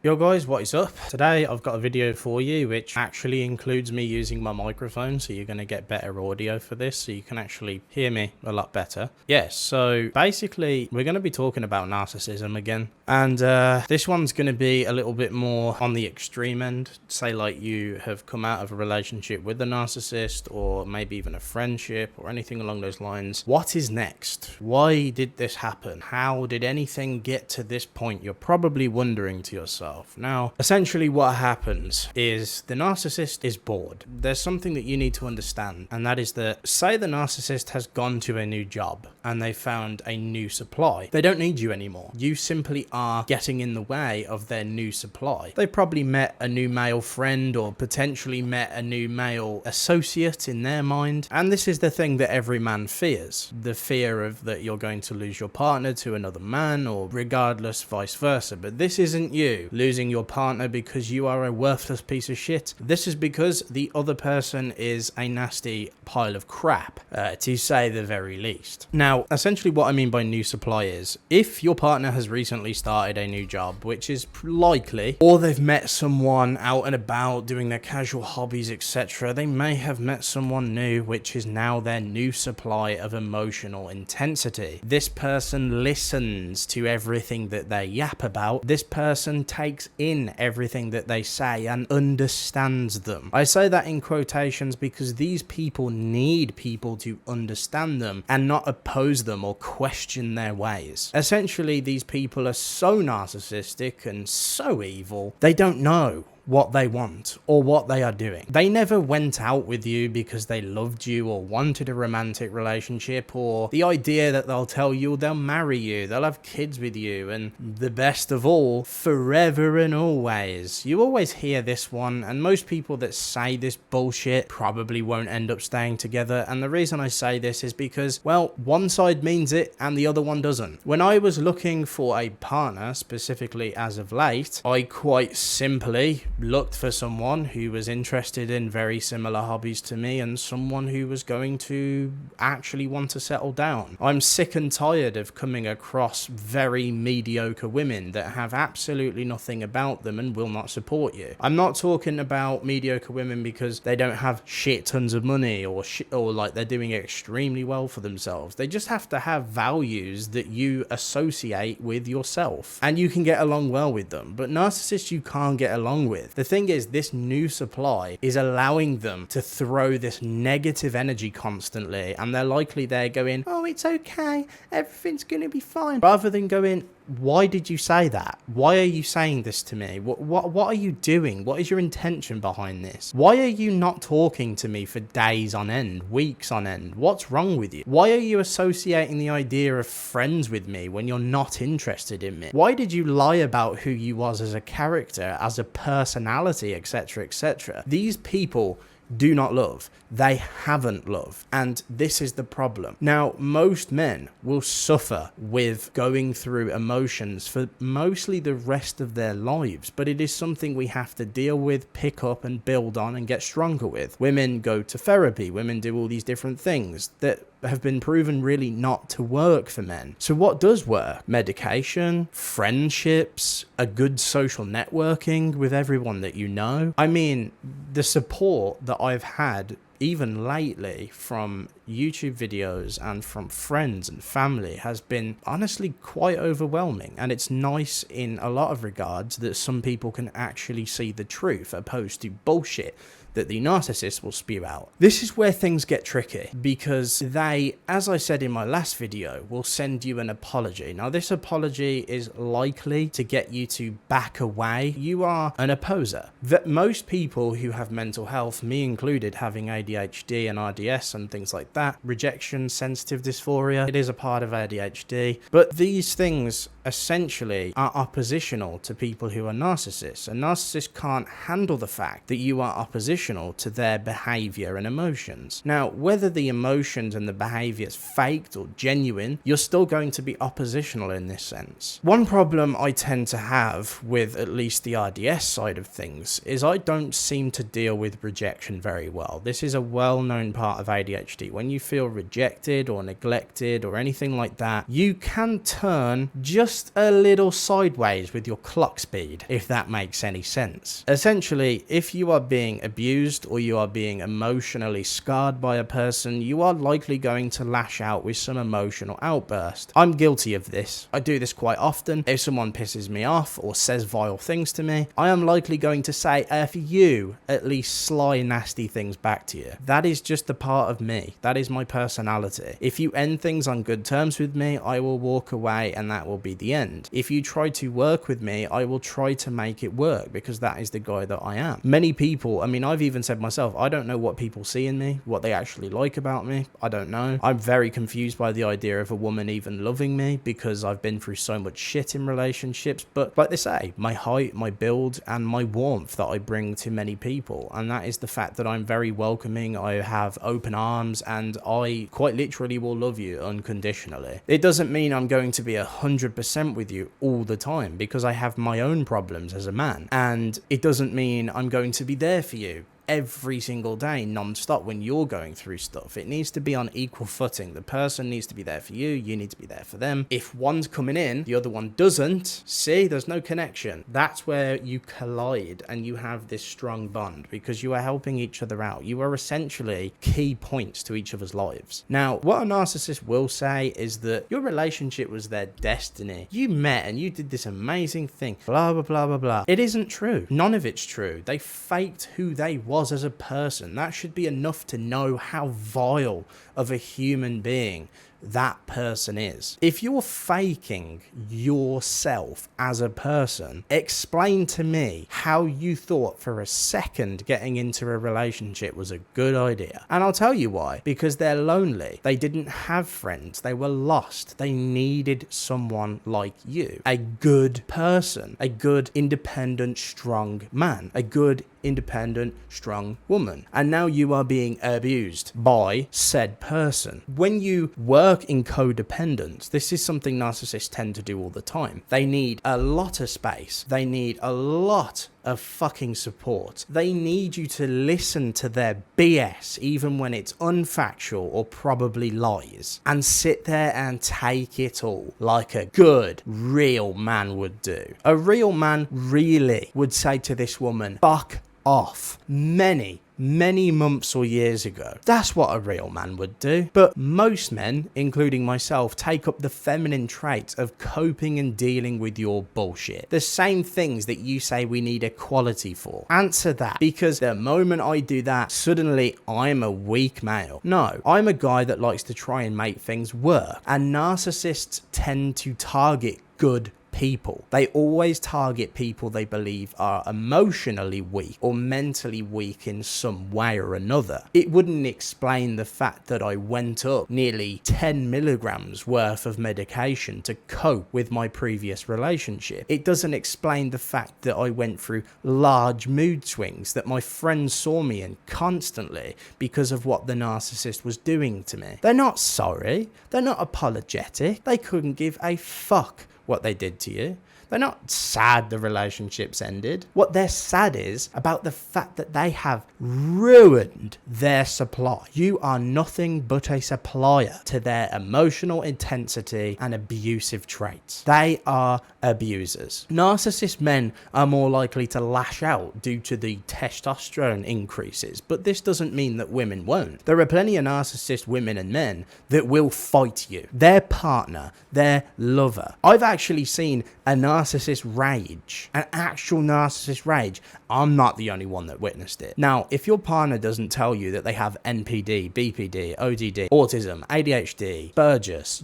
Yo guys, what is up? Today I've got a video for you which actually includes me using my microphone, so you're going to get better audio for this, so you can actually hear me a lot better. Yes, so basically we're going to be talking about narcissism again, and this one's going to be a little bit more on the extreme end. Say like you have come out of a relationship with a narcissist, or maybe even a friendship or anything along those lines. What is next? Why did this happen? How did anything get to this point? You're probably wondering to yourself. Now, essentially what happens is the narcissist is bored. There's something that you need to understand, and that is that, say the narcissist has gone to a new job and they found a new supply. They don't need you anymore. You simply are getting in the way of their new supply. They probably met a new male friend, or potentially met a new male associate in their mind. And this is the thing that every man fears. The fear of that you're going to lose your partner to another man, or regardless, vice versa. But this isn't you losing your partner because you are a worthless piece of shit. This is because the other person is a nasty pile of crap, to say the very least. Now, essentially what I mean by new supply is, if your partner has recently started a new job, which is likely, or they've met someone out and about doing their casual hobbies, etc., they may have met someone new, which is now their new supply of emotional intensity. This person listens to everything that they yap about. This person takes in everything that they say and understands them. I say that in quotations because these people need people to understand them and not oppose them or question their ways. Essentially, these people are so narcissistic and so evil, they don't know what they want or what they are doing. They never went out with you because they loved you or wanted a romantic relationship, or the idea that they'll tell you they'll marry you, they'll have kids with you, and the best of all, forever and always. You always hear this one, and most people that say this bullshit probably won't end up staying together. And the reason I say this is because, well, one side means it and the other one doesn't. When I was looking for a partner, specifically as of late, I quite simply looked for someone who was interested in very similar hobbies to me, and someone who was going to actually want to settle down. I'm sick and tired of coming across very mediocre women that have absolutely nothing about them and will not support you. I'm not talking about mediocre women because they don't have shit tons of money, or like they're doing extremely well for themselves. They just have to have values that you associate with yourself, and you can get along well with them. But narcissists you can't get along with. The thing is, this new supply is allowing them to throw this negative energy constantly, and they're likely there going, oh, it's okay, everything's gonna be fine, rather than going, why did you say that? Why are you saying this to me? What are you doing? What is your intention behind this? Why are you not talking to me for days on end, weeks on end? What's wrong with you? Why are you associating the idea of friends with me when you're not interested in me? Why did you lie about who you was as a character, as a personality, etc., etc.? These people do not love. They haven't loved. And this is the problem. Now, most men will suffer with going through emotions for mostly the rest of their lives, but it is something we have to deal with, pick up and build on and get stronger with. Women go to therapy. Women do all these different things that have been proven really not to work for men. So what does work? Medication, friendships, a good social networking with everyone that you know. I mean, the support that I've had even lately from YouTube videos and from friends and family has been honestly quite overwhelming. And it's nice in a lot of regards that some people can actually see the truth opposed to bullshit that the narcissist will spew out. This is where things get tricky, because they, as I said in my last video, will send you an apology. Now, this apology is likely to get you to back away. You are an opposer. That most people who have mental health, me included, having ADHD and RDS and things like that, rejection, sensitive dysphoria, it is a part of ADHD. But these things essentially are oppositional to people who are narcissists. A narcissist can't handle the fact that you are oppositional to their behavior and emotions. Now, whether the emotions and the behavior is faked or genuine, you're still going to be oppositional in this sense. One problem I tend to have with at least the RDS side of things is I don't seem to deal with rejection very well. This is a well-known part of ADHD. When you feel rejected or neglected or anything like that, you can turn just just a little sideways with your clock speed, if that makes any sense. Essentially, if you are being abused or you are being emotionally scarred by a person, you are likely going to lash out with some emotional outburst. I'm guilty of this. I do this quite often. If someone pisses me off or says vile things to me, I am likely going to say F you, at least sly, nasty things back to you. That is just a part of me. That is my personality. If you end things on good terms with me, I will walk away and that will be the end. If you try to work with me, I will try to make it work because that is the guy that I am. Many people, I mean, I've even said myself, I don't know what people see in me, what they actually like about me. I don't know. I'm very confused by the idea of a woman even loving me because I've been through so much shit in relationships. But like they say, my height, my build, and my warmth that I bring to many people, and that is the fact that I'm very welcoming, I have open arms, and I quite literally will love you unconditionally. It doesn't mean I'm going to be 100% with you all the time because I have my own problems as a man, and it doesn't mean I'm going to be there for you every single day non-stop when you're going through stuff. It needs to be on equal footing. The person needs to be there for you, you need to be there for them. If one's coming in, the other one doesn't, see, there's no connection. That's where you collide and you have this strong bond because you are helping each other out. You are essentially key points to each other's lives. Now, what a narcissist will say is that your relationship was their destiny. You met and you did this amazing thing, blah, blah, blah, blah, blah. It isn't true. None of it's true. They faked who they were as a person. That should be enough to know how vile of a human being that person is. If you're faking yourself as a person, explain to me how you thought for a second getting into a relationship was a good idea. And I'll tell you why. Because they're lonely. They didn't have friends. They were lost. They needed someone like you. A good person. A good, independent, strong man. A good, independent, strong woman. And now you are being abused by said person. When you work in codependence, this is something narcissists tend to do all the time. They need a lot of space. They need a lot of fucking support. They need you to listen to their BS even when it's unfactual or probably lies, and sit there and take it all like a good real man would do. A real man really would say to this woman, fuck off, many months or years ago. That's what a real man would do. But most men, including myself, take up the feminine traits of coping and dealing with your bullshit. The same things that you say we need equality for. Answer that. Because the moment I do that, suddenly I'm a weak male. No, I'm a guy that likes to try and make things work. And narcissists tend to target good people. They always target people they believe are emotionally weak or mentally weak in some way or another. It wouldn't explain the fact that I went up nearly 10 milligrams worth of medication to cope with my previous relationship. It doesn't explain the fact that I went through large mood swings that my friends saw me in constantly because of what the narcissist was doing to me. They're not sorry. They're not apologetic. They couldn't give a fuck what they did to you. They're not sad the relationship's ended. What they're sad is about the fact that they have ruined their supply. You are nothing but a supplier to their emotional intensity and abusive traits. They are abusers. Narcissist men are more likely to lash out due to the testosterone increases, but this doesn't mean that women won't. There are plenty of narcissist women and men that will fight you. Their partner, their lover. I've actually seen a narcissist rage, an actual narcissist rage. I'm not the only one that witnessed it. Now, if your partner doesn't tell you that they have NPD, BPD, ODD, autism, ADHD, Burgess,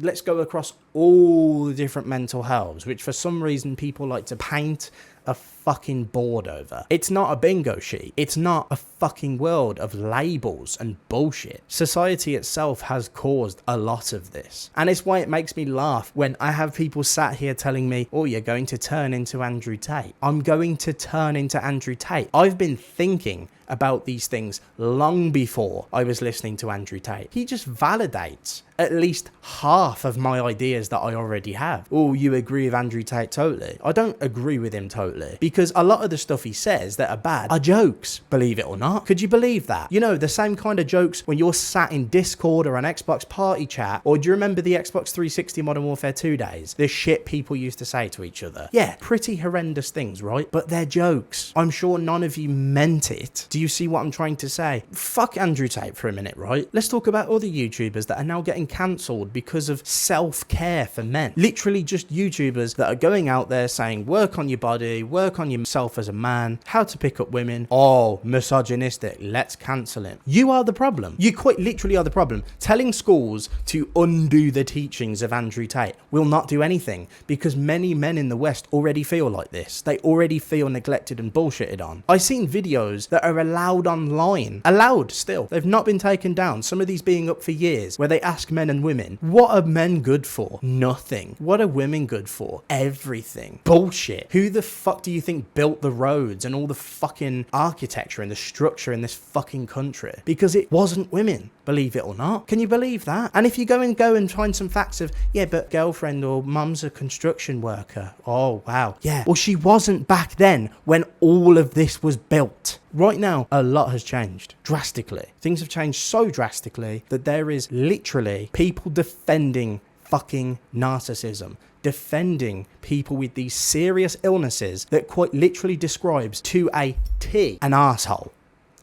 let's go across all the different mental healths, which for some reason people like to paint a fucking board over. It's not a bingo sheet. It's not a fucking world of labels and bullshit. Society itself has caused a lot of this. And it's why it makes me laugh when I have people sat here telling me, oh, you're going to turn into Andrew Tate. I'm going to turn into Andrew Tate. I've been thinking about these things long before I was listening to Andrew Tate. He just validates at least half of my ideas that I already have. Oh, you agree with Andrew Tate totally? I don't agree with him totally, because a lot of the stuff he says that are bad are jokes, believe it or not. Could you believe that? You know, the same kind of jokes when you're sat in Discord or an Xbox party chat, or do you remember the Xbox 360 Modern Warfare 2 days? The shit people used to say to each other. Yeah, pretty horrendous things, right? But they're jokes. I'm sure none of you meant it. Do you see what I'm trying to say? Fuck Andrew Tate for a minute, right? Let's talk about other YouTubers that are now getting cancelled because of self-care for men. Literally just YouTubers that are going out there saying, work on your body, work on yourself as a man, how to pick up women. Oh, misogynistic, let's cancel him. You are the problem. You quite literally are the problem. Telling schools to undo the teachings of Andrew Tate will not do anything, because many men in the West already feel like this. They already feel neglected and bullshitted on. I've seen videos that are allowed online. Allowed still. They've not been taken down. Some of these being up for years, where they ask men and women, what are men good for? Nothing. What are women good for? Everything. Bullshit. Who the fuck do you think built the roads and all the fucking architecture and the structure in this fucking country? Because it wasn't women, believe it or not. Can you believe that? And if you go and find some facts of, yeah, but girlfriend or mum's a construction worker. Oh, wow. Yeah. Well, she wasn't back then when all of this was built. Right now, a lot has changed drastically. Things have changed so drastically that there is literally people defending fucking narcissism, defending people with these serious illnesses that quite literally describes to a T an asshole,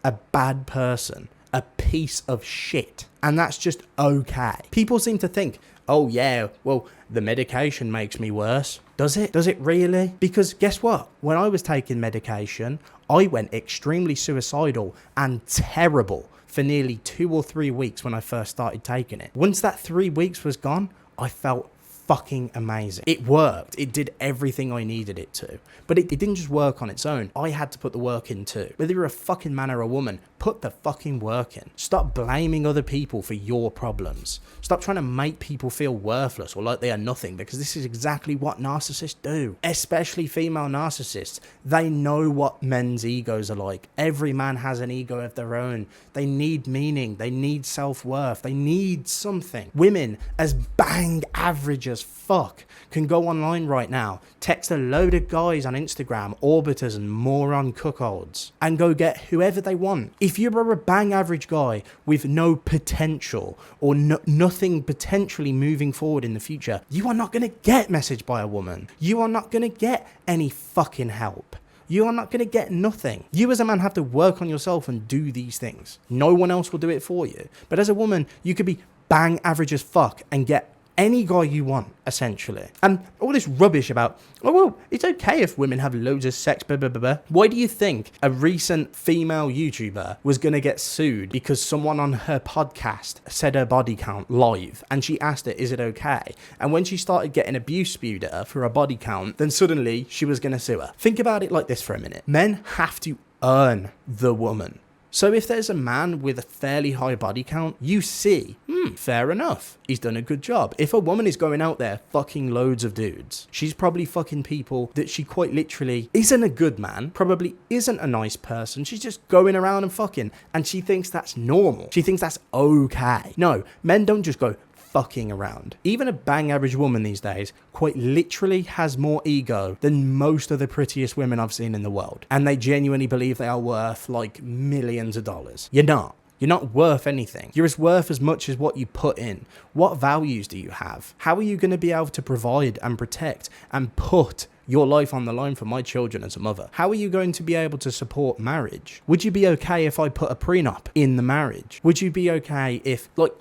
a bad person, a piece of shit. And that's just okay. People seem to think, oh yeah, well, the medication makes me worse. Does it? Does it really? Because guess what? When I was taking medication, I went extremely suicidal and terrible for nearly 2 or 3 weeks when I first started taking it. Once that 3 weeks was gone, I felt fucking amazing. It worked. It did everything I needed it to. But it didn't just work on its own. I had to put the work in too. Whether you're a fucking man or a woman, put the fucking work in. Stop blaming other people for your problems. Stop trying to make people feel worthless or like they are nothing, because this is exactly what narcissists do. Especially female narcissists. They know what men's egos are like. Every man has an ego of their own. They need meaning. They need self-worth. They need something. Women, as bang average as fuck, can go online right now, text a load of guys on Instagram, orbiters and moron cuckolds, and go get whoever they want. If you're a bang average guy with no potential or nothing potentially moving forward in the future, you are not going to get messaged by a woman. You are not going to get any fucking help. You are not going to get nothing. You as a man have to work on yourself and do these things. No one else will do it for you. But as a woman, you could be bang average as fuck and get any guy you want, essentially. And all this rubbish about, oh, well, it's okay if women have loads of sex, blah, blah, blah, blah. Why do you think a recent female YouTuber was going to get sued because someone on her podcast said her body count live, and she asked her, is it okay? And when she started getting abuse spewed at her for her body count, then suddenly she was going to sue her. Think about it like this for a minute. Men have to earn the woman. So if there's a man with a fairly high body count, you see, fair enough, he's done a good job. If a woman is going out there fucking loads of dudes, she's probably fucking people that she quite literally isn't a good man, probably isn't a nice person. She's just going around and fucking, and she thinks that's normal. She thinks that's okay. No, men don't just go fucking around. Even a bang average woman these days quite literally has more ego than most of the prettiest women I've seen in the world. And they genuinely believe they are worth like millions of dollars. You're not. You're not worth anything. You're as worth as much as what you put in. What values do you have? How are you going to be able to provide and protect and put your life on the line for my children as a mother? How are you going to be able to support marriage? Would you be okay if I put a prenup in the marriage? Would you be okay if, like...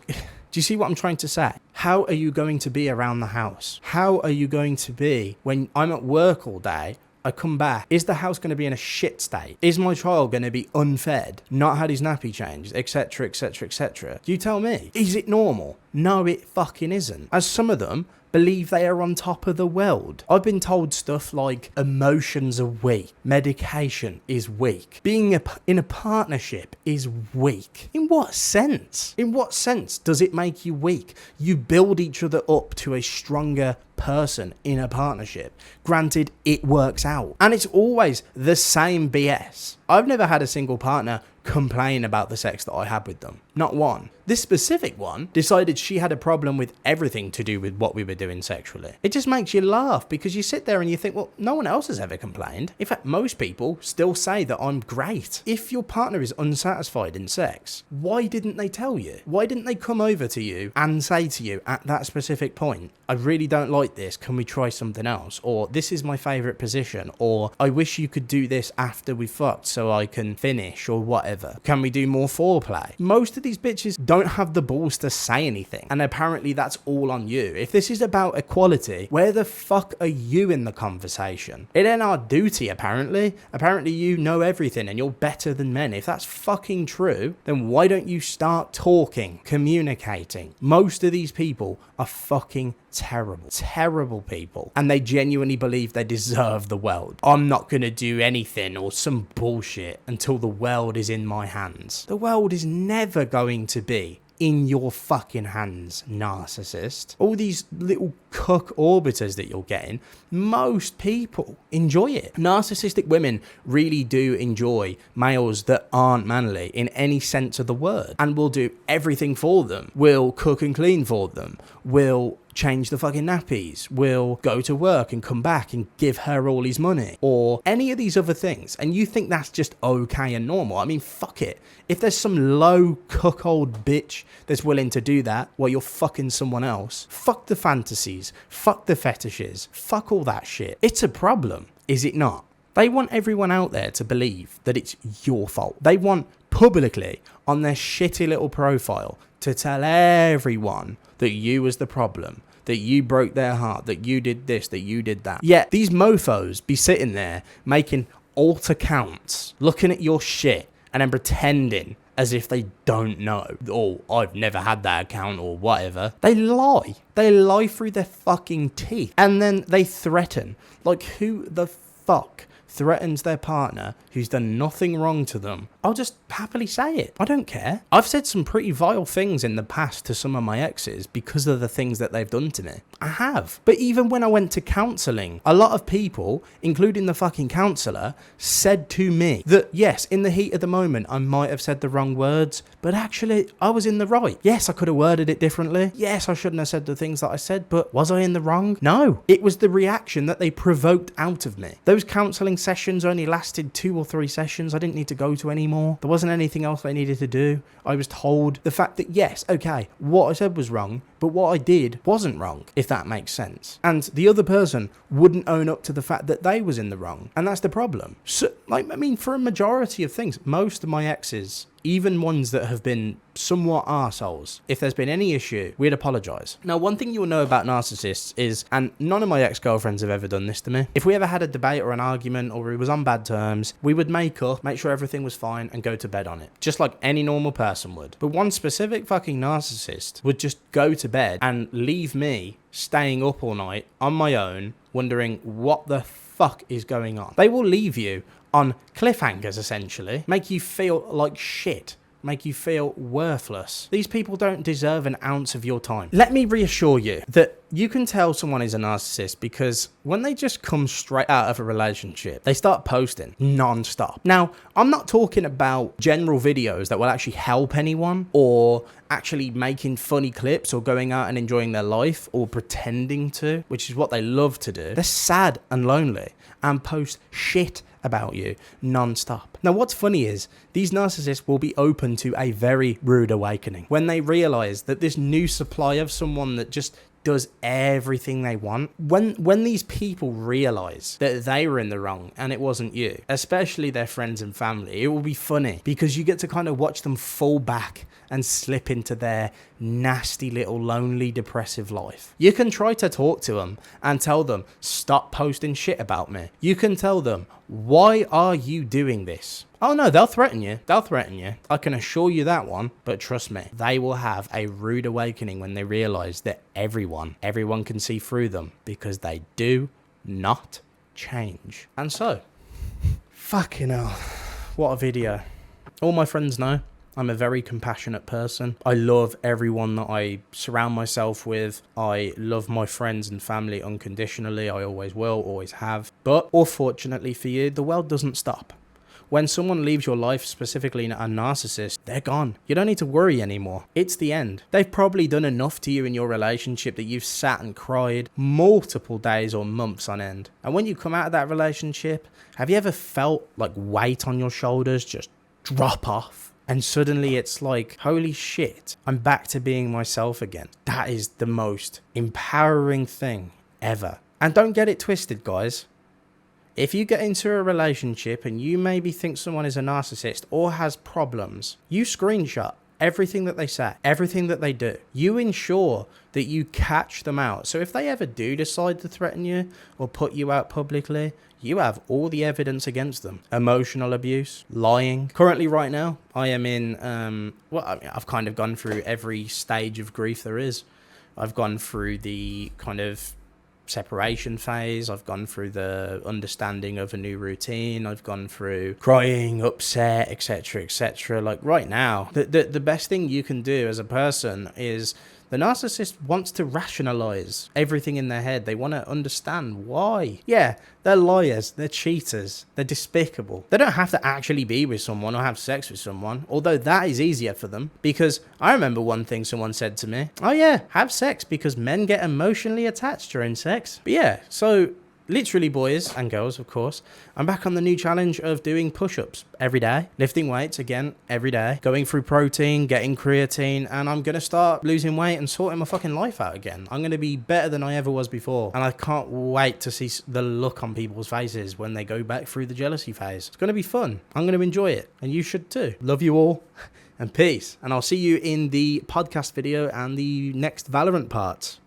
Do you see what I'm trying to say? How are you going to be around the house? How are you going to be when I'm at work all day? I come back. Is the house going to be in a shit state? Is my child going to be unfed, not had his nappy changed, etc, etc, etc? You tell me. Is it normal? No, it fucking isn't. As some of them believe they are on top of the world. I've been told stuff like emotions are weak, medication is weak, being in a partnership is weak. In what sense? In what sense does it make you weak? You build each other up to a stronger person in a partnership. Granted, it works out. And it's always the same BS. I've never had a single partner complain about the sex that I had with them. Not one. This specific one decided she had a problem with everything to do with what we were doing sexually. It just makes you laugh because you sit there and you think, well, no one else has ever complained. In fact, most people still say that I'm great. If your partner is unsatisfied in sex, why didn't they tell you? Why didn't they come over to you and say to you at that specific point, I really don't like this, can we try something else? Or this is my favourite position, or I wish you could do this after we fucked so I can finish, or whatever. Can we do more foreplay? Most of these bitches don't have the balls to say anything, and apparently that's all on you. If this is about equality, where the fuck are you in the conversation? It ain't our duty, apparently. Apparently you know everything and you're better than men. If that's fucking true, then why don't you start talking, communicating? Most of these people are fucking terrible people, and they genuinely believe they deserve the world. I'm not gonna do anything or some bullshit until the world is in my hands. The world is never going to be in your fucking hands, narcissist. All these little cuck orbiters that you're getting, most people enjoy it. Narcissistic women really do enjoy males that aren't manly in any sense of the word, and will do everything for them, will cook and clean for them, will change the fucking nappies, will go to work and come back and give her all his money, or any of these other things, and you think that's just okay and normal. I mean, fuck it. If there's some low cuckold bitch that's willing to do that while you're fucking someone else, fuck the fantasies, fuck the fetishes, fuck all that shit. It's a problem, is it not? They want everyone out there to believe that it's your fault. They want publicly on their shitty little profile to tell everyone that you was the problem, that you broke their heart, that you did this, that you did that. Yet these mofos be sitting there making alt accounts, looking at your shit and then pretending as if they don't know. Oh, I've never had that account or whatever. They lie. They lie through their fucking teeth. And then they threaten. Like, who the fuck threatens their partner who's done nothing wrong to them? I'll just happily say it. I don't care. I've said some pretty vile things in the past to some of my exes because of the things that they've done to me. I have. But even when I went to counselling, a lot of people, including the fucking counsellor, said to me that yes, in the heat of the moment, I might have said the wrong words, but actually I was in the right. Yes, I could have worded it differently. Yes, I shouldn't have said the things that I said, but was I in the wrong? No. It was the reaction that they provoked out of me. Those counselling sessions only lasted 2 or 3 sessions. I didn't need to go to any more. There wasn't anything else I needed to do. I was told the fact that yes, okay, what I said was wrong, but what I did wasn't wrong, if that makes sense. And the other person wouldn't own up to the fact that they was in the wrong. And that's the problem. So, like, I mean, for a majority of things, most of my exes, even ones that have been somewhat arseholes, if there's been any issue, we'd apologise. Now, one thing you'll know about narcissists is, and none of my ex-girlfriends have ever done this to me, if we ever had a debate or an argument or we was on bad terms, we would make up, make sure everything was fine and go to bed on it. Just like any normal person would. But one specific fucking narcissist would just go to bed and leave me staying up all night on my own, wondering what the fuck is going on. They will leave you on cliffhangers, essentially, make you feel like shit, make you feel worthless. These people don't deserve an ounce of your time. Let me reassure you that you can tell someone is a narcissist because when they just come straight out of a relationship, they start posting non-stop. Now, I'm not talking about general videos that will actually help anyone, or actually making funny clips, or going out and enjoying their life, or pretending to, which is what they love to do. They're sad and lonely and post shit about you non-stop. Now, what's funny is these narcissists will be open to a very rude awakening when they realize that this new supply of someone that just does everything they want. When these people realize that they were in the wrong and it wasn't you, especially their friends and family, it will be funny because you get to kind of watch them fall back and slip into their nasty little lonely depressive life. You can try to talk to them and tell them, stop posting shit about me. You can tell them, why are you doing this? Oh no, they'll threaten you. They'll threaten you. I can assure you that one. But trust me, they will have a rude awakening when they realize that everyone can see through them because they do not change. And so, fucking hell, what a video. All my friends know I'm a very compassionate person. I love everyone that I surround myself with. I love my friends and family unconditionally. I always will, always have. But unfortunately for you, the world doesn't stop. When someone leaves your life, specifically a narcissist, they're gone. You don't need to worry anymore. It's the end. They've probably done enough to you in your relationship that you've sat and cried multiple days or months on end. And when you come out of that relationship, have you ever felt like weight on your shoulders just drop off? And suddenly it's like, holy shit, I'm back to being myself again. That is the most empowering thing ever. And don't get it twisted, guys. If you get into a relationship and you maybe think someone is a narcissist or has problems, you screenshot everything that they say, everything that they do. You ensure that you catch them out. So if they ever do decide to threaten you or put you out publicly, you have all the evidence against them. Emotional abuse, lying. Currently right now, I am in, I've kind of gone through every stage of grief there is. I've gone through the kind of separation phase. I've gone through the understanding of a new routine. I've gone through crying, upset, etc., etc. Like right now, the best thing you can do as a person is the narcissist wants to rationalize everything in their head. They want to understand why. Yeah, they're liars, they're cheaters, they're despicable. They don't have to actually be with someone or have sex with someone, although that is easier for them. Because I remember one thing someone said to me, oh yeah, have sex because men get emotionally attached during sex. But yeah, so literally, boys and girls, of course, I'm back on the new challenge of doing push-ups every day, lifting weights again every day, going through protein, getting creatine, and I'm going to start losing weight and sorting my fucking life out again. I'm going to be better than I ever was before, and I can't wait to see the look on people's faces when they go back through the jealousy phase. It's going to be fun. I'm going to enjoy it, and you should too. Love you all, and peace, and I'll see you in the podcast video and the next Valorant parts.